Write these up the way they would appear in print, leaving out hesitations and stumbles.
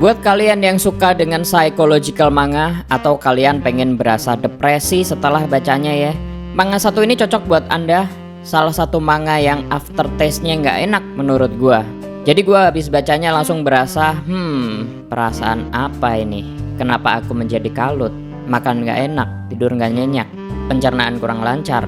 Buat kalian yang suka dengan psychological manga atau kalian pengen berasa depresi setelah bacanya ya, manga satu ini cocok buat Anda. Salah satu manga yang aftertaste-nya nggak enak menurut gua. Jadi gua habis bacanya langsung berasa, perasaan apa ini? Kenapa aku menjadi kalut? Makan nggak enak, tidur nggak nyenyak, pencernaan kurang lancar.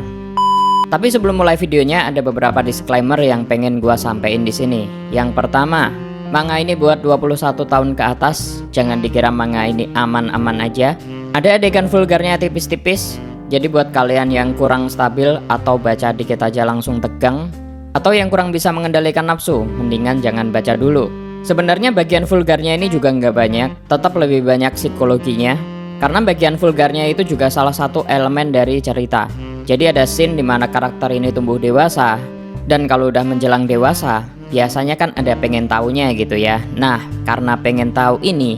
Tapi sebelum mulai videonya ada beberapa disclaimer yang pengen gua sampein di sini. Yang pertama, manga ini buat 21 tahun ke atas. Jangan dikira manga ini aman-aman aja. Ada adegan vulgarnya tipis-tipis. Jadi buat kalian yang kurang stabil atau baca dikit aja langsung tegang, atau yang kurang bisa mengendalikan nafsu, mendingan jangan baca dulu. Sebenarnya bagian vulgarnya ini juga nggak banyak, tetap lebih banyak psikologinya. Karena bagian vulgarnya itu juga salah satu elemen dari cerita. Jadi ada scene dimana karakter ini tumbuh dewasa, dan kalau udah menjelang dewasa, biasanya kan ada pengen taunya gitu ya. Nah, karena pengen tahu ini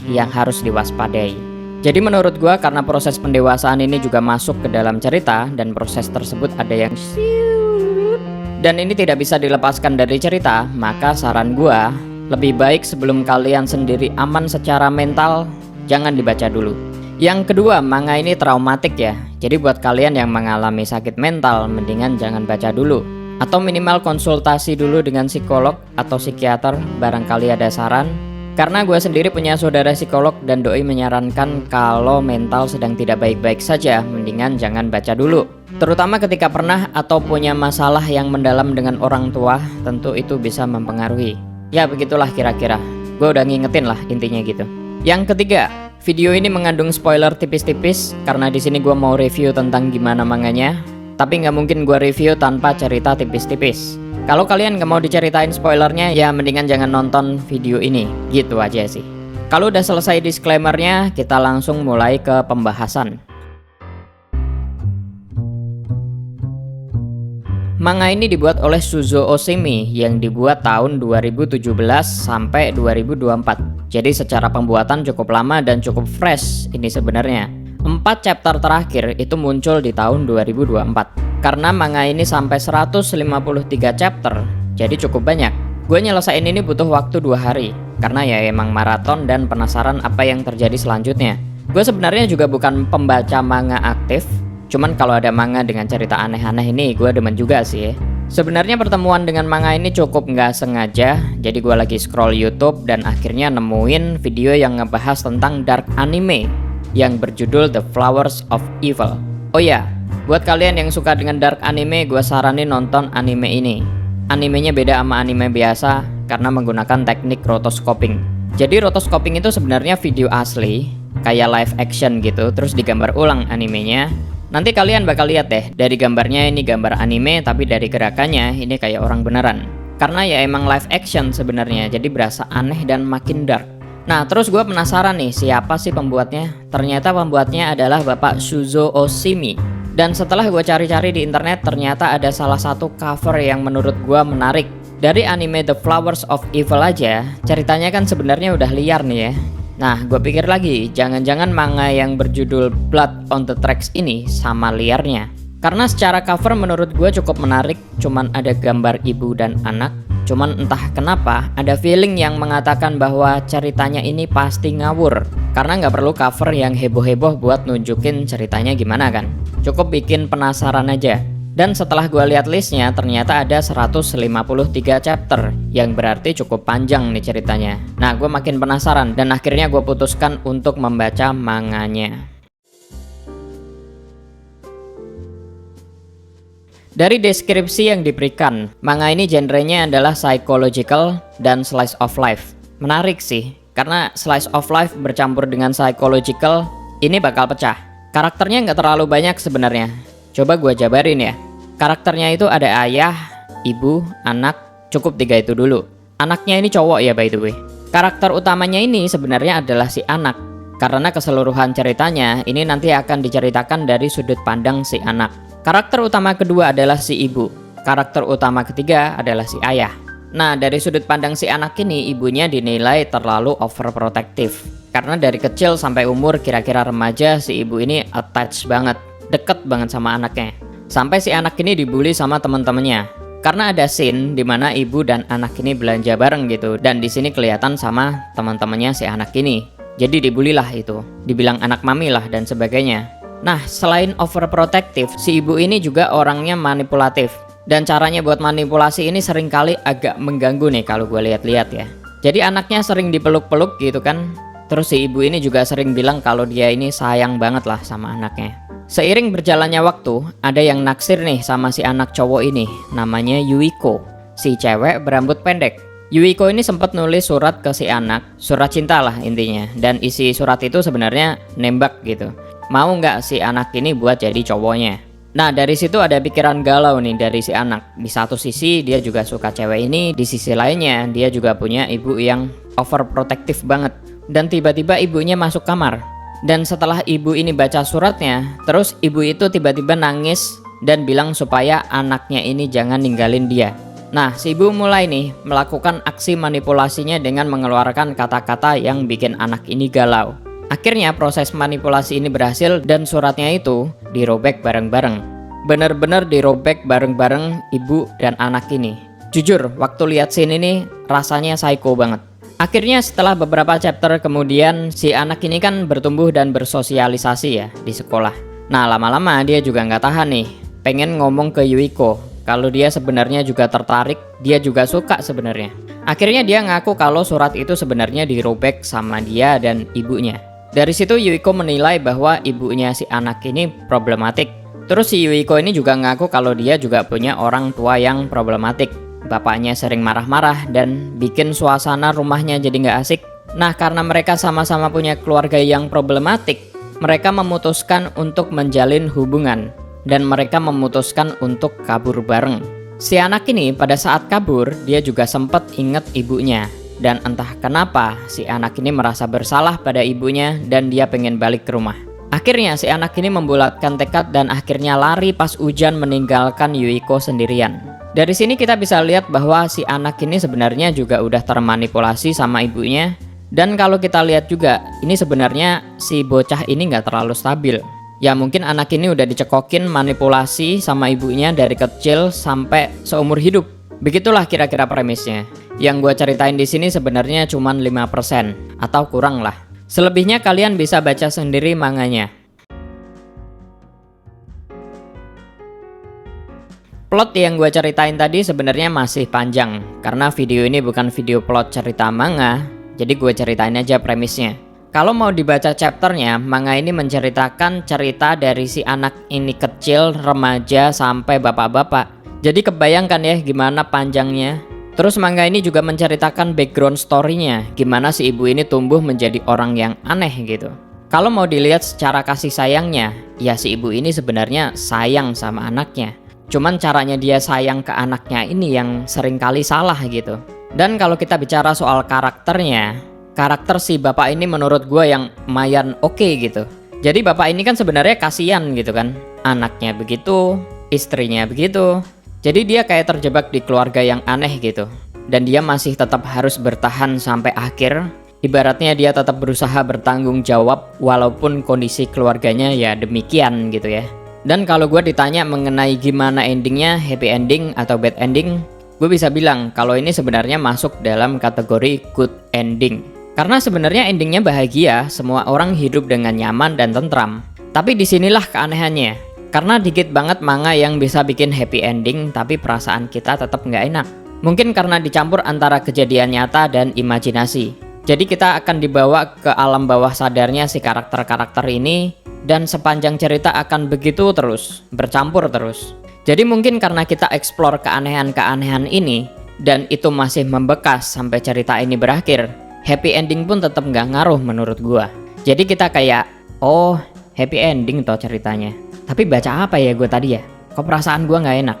yang harus diwaspadai. Jadi menurut gua karena proses pendewasaan ini juga masuk ke dalam cerita, dan proses tersebut ada yang dan ini tidak bisa dilepaskan dari cerita, maka saran gua lebih baik sebelum kalian sendiri aman secara mental, jangan dibaca dulu. Yang kedua, manga ini traumatik ya. Jadi buat kalian yang mengalami sakit mental, mendingan jangan baca dulu, atau minimal konsultasi dulu dengan psikolog atau psikiater barangkali ada saran. Karena gue sendiri punya saudara psikolog dan doi menyarankan kalau mental sedang tidak baik-baik saja, mendingan jangan baca dulu. Terutama ketika pernah atau punya masalah yang mendalam dengan orang tua, tentu itu bisa mempengaruhi. Ya begitulah kira-kira. Gue udah ngingetin lah intinya gitu. Yang ketiga, video ini mengandung spoiler tipis-tipis karena di sini gue mau review tentang gimana manganya. Tapi nggak mungkin gue review tanpa cerita tipis-tipis. Kalau kalian nggak mau diceritain spoilernya, ya mendingan jangan nonton video ini. Gitu aja sih. Kalau udah selesai disclaimernya, kita langsung mulai ke pembahasan. Manga ini dibuat oleh Shuzo Oshimi yang dibuat tahun 2017 sampai 2024. Jadi secara pembuatan cukup lama dan cukup fresh ini sebenarnya. 4 chapter terakhir itu muncul di tahun 2024. Karena manga ini sampai 153 chapter, jadi cukup banyak. Gue nyelesain ini butuh waktu 2 hari, karena ya emang maraton dan penasaran apa yang terjadi selanjutnya. Gue sebenarnya juga bukan pembaca manga aktif, cuman kalau ada manga dengan cerita aneh-aneh ini gue demen juga sih. Sebenarnya pertemuan dengan manga ini cukup nggak sengaja, jadi gue lagi scroll YouTube dan akhirnya nemuin video yang ngebahas tentang dark anime yang berjudul The Flowers of Evil. Oh ya, buat kalian yang suka dengan dark anime, gue saranin nonton anime ini. Animenya beda sama anime biasa karena menggunakan teknik rotoscoping. Jadi rotoscoping itu sebenarnya video asli, kayak live action gitu, terus digambar ulang animenya. Nanti kalian bakal lihat deh, dari gambarnya ini gambar anime, tapi dari gerakannya ini kayak orang beneran. Karena ya emang live action sebenarnya, jadi berasa aneh dan makin dark. Nah terus gue penasaran nih, siapa sih pembuatnya? Ternyata pembuatnya adalah Bapak Shuzo Oshimi. Dan setelah gue cari-cari di internet, ternyata ada salah satu cover yang menurut gue menarik. Dari anime The Flowers of Evil aja, ceritanya kan sebenarnya udah liar nih ya. Nah gue pikir lagi, jangan-jangan manga yang berjudul Blood on the Tracks ini sama liarnya. Karena secara cover menurut gue cukup menarik, cuman ada gambar ibu dan anak. Cuman entah kenapa ada feeling yang mengatakan bahwa ceritanya ini pasti ngawur. Karena nggak perlu cover yang heboh-heboh buat nunjukin ceritanya gimana kan. Cukup bikin penasaran aja. Dan setelah gue lihat listnya, ternyata ada 153 chapter, yang berarti cukup panjang nih ceritanya. Nah gue makin penasaran dan akhirnya gue putuskan untuk membaca manganya. Dari deskripsi yang diberikan, manga ini genrenya adalah psychological dan slice of life. Menarik sih, karena slice of life bercampur dengan psychological, ini bakal pecah. Karakternya nggak terlalu banyak sebenarnya. Coba gue jabarin ya. Karakternya itu ada ayah, ibu, anak, cukup 3 itu dulu. Anaknya ini cowok ya by the way. Karakter utamanya ini sebenarnya adalah si anak. Karena keseluruhan ceritanya ini nanti akan diceritakan dari sudut pandang si anak. Karakter utama kedua adalah si ibu. Karakter utama ketiga adalah si ayah. Nah dari sudut pandang si anak ini, ibunya dinilai terlalu overprotective. Karena dari kecil sampai umur kira-kira remaja, si ibu ini attached banget, deket banget sama anaknya. Sampai si anak ini dibully sama teman-temannya. Karena ada scene dimana ibu dan anak ini belanja bareng gitu, dan di sini kelihatan sama teman-temannya si anak ini. Jadi dibully lah itu, dibilang anak mami lah dan sebagainya. Nah, selain overprotective, si ibu ini juga orangnya manipulatif. Dan caranya buat manipulasi ini seringkali agak mengganggu nih kalau gue lihat-lihat ya. Jadi anaknya sering dipeluk-peluk gitu kan. Terus si ibu ini juga sering bilang kalau dia ini sayang banget lah sama anaknya. Seiring berjalannya waktu, ada yang naksir nih sama si anak cowok ini, namanya Yuiko, si cewek berambut pendek. Yuiko ini sempat nulis surat ke si anak, surat cinta lah intinya. Dan isi surat itu sebenarnya nembak gitu. Mau nggak si anak ini buat jadi cowoknya? Nah, dari situ ada pikiran galau nih dari si anak. Di satu sisi dia juga suka cewek ini, di sisi lainnya dia juga punya ibu yang overprotective banget. Dan tiba-tiba ibunya masuk kamar. Dan setelah ibu ini baca suratnya, terus ibu itu tiba-tiba nangis dan bilang supaya anaknya ini jangan ninggalin dia. Nah, si ibu mulai nih melakukan aksi manipulasinya dengan mengeluarkan kata-kata yang bikin anak ini galau. Akhirnya proses manipulasi ini berhasil dan suratnya itu dirobek bareng-bareng. Bener-bener dirobek bareng-bareng ibu dan anak ini. Jujur, waktu lihat scene ini rasanya psycho banget. Akhirnya setelah beberapa chapter kemudian si anak ini kan bertumbuh dan bersosialisasi ya di sekolah. Nah, lama-lama dia juga nggak tahan nih, pengen ngomong ke Yuiko kalau dia sebenarnya juga tertarik, dia juga suka sebenarnya. Akhirnya dia ngaku kalau surat itu sebenarnya dirobek sama dia dan ibunya. Dari situ Yuiko menilai bahwa ibunya si anak ini problematik. Terus si Yuiko ini juga ngaku kalau dia juga punya orang tua yang problematik. Bapaknya sering marah-marah dan bikin suasana rumahnya jadi nggak asik. Nah, karena mereka sama-sama punya keluarga yang problematik, mereka memutuskan untuk menjalin hubungan dan mereka memutuskan untuk kabur bareng. Si anak ini pada saat kabur, dia juga sempat inget ibunya. Dan entah kenapa si anak ini merasa bersalah pada ibunya dan dia pengen balik ke rumah. Akhirnya si anak ini membulatkan tekad dan akhirnya lari pas hujan meninggalkan Yuiko sendirian. Dari sini kita bisa lihat bahwa si anak ini sebenarnya juga udah termanipulasi sama ibunya. Dan kalau kita lihat juga, ini sebenarnya si bocah ini nggak terlalu stabil. Ya mungkin anak ini udah dicekokin manipulasi sama ibunya dari kecil sampai seumur hidup. Begitulah kira-kira premisnya. Yang gue ceritain di sini sebenarnya cuma 5% atau kurang lah. Selebihnya kalian bisa baca sendiri manganya. Plot yang gue ceritain tadi sebenarnya masih panjang karena video ini bukan video plot cerita manga, jadi gue ceritain aja premisnya. Kalau mau dibaca chapternya, manga ini menceritakan cerita dari si anak ini kecil, remaja, sampai bapak-bapak. Jadi kebayangkan ya gimana panjangnya. Terus manga ini juga menceritakan background story-nya, gimana si ibu ini tumbuh menjadi orang yang aneh gitu. Kalau mau dilihat secara kasih sayangnya, ya si ibu ini sebenarnya sayang sama anaknya. Cuman caranya dia sayang ke anaknya ini yang seringkali salah gitu. Dan kalau kita bicara soal karakternya, karakter si bapak ini menurut gue yang lumayan oke gitu. Jadi bapak ini kan sebenarnya kasihan gitu kan. Anaknya begitu, istrinya begitu. Jadi dia kayak terjebak di keluarga yang aneh gitu. Dan dia masih tetap harus bertahan sampai akhir. Ibaratnya dia tetap berusaha bertanggung jawab walaupun kondisi keluarganya ya demikian gitu ya. Dan kalau gue ditanya mengenai gimana endingnya, happy ending atau bad ending, gue bisa bilang kalau ini sebenarnya masuk dalam kategori good ending. Karena sebenarnya endingnya bahagia, semua orang hidup dengan nyaman dan tentram. Tapi disinilah keanehannya. Karena dikit banget manga yang bisa bikin happy ending tapi perasaan kita tetap nggak enak. Mungkin karena dicampur antara kejadian nyata dan imajinasi. Jadi kita akan dibawa ke alam bawah sadarnya si karakter-karakter ini. Dan sepanjang cerita akan begitu terus, bercampur terus. Jadi mungkin karena kita explore keanehan-keanehan ini dan itu masih membekas sampai cerita ini berakhir, happy ending pun tetap nggak ngaruh menurut gua. Jadi kita kayak, oh happy ending toh ceritanya. Tapi baca apa ya gue tadi ya? Kok perasaan gua nggak enak?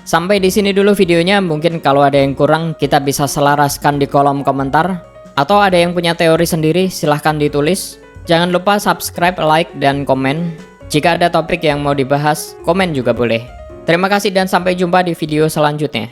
Sampai di sini dulu videonya. Mungkin kalau ada yang kurang kita bisa selaraskan di kolom komentar. Atau ada yang punya teori sendiri silahkan ditulis. Jangan lupa subscribe, like, dan komen. Jika ada topik yang mau dibahas, komen juga boleh. Terima kasih dan sampai jumpa di video selanjutnya.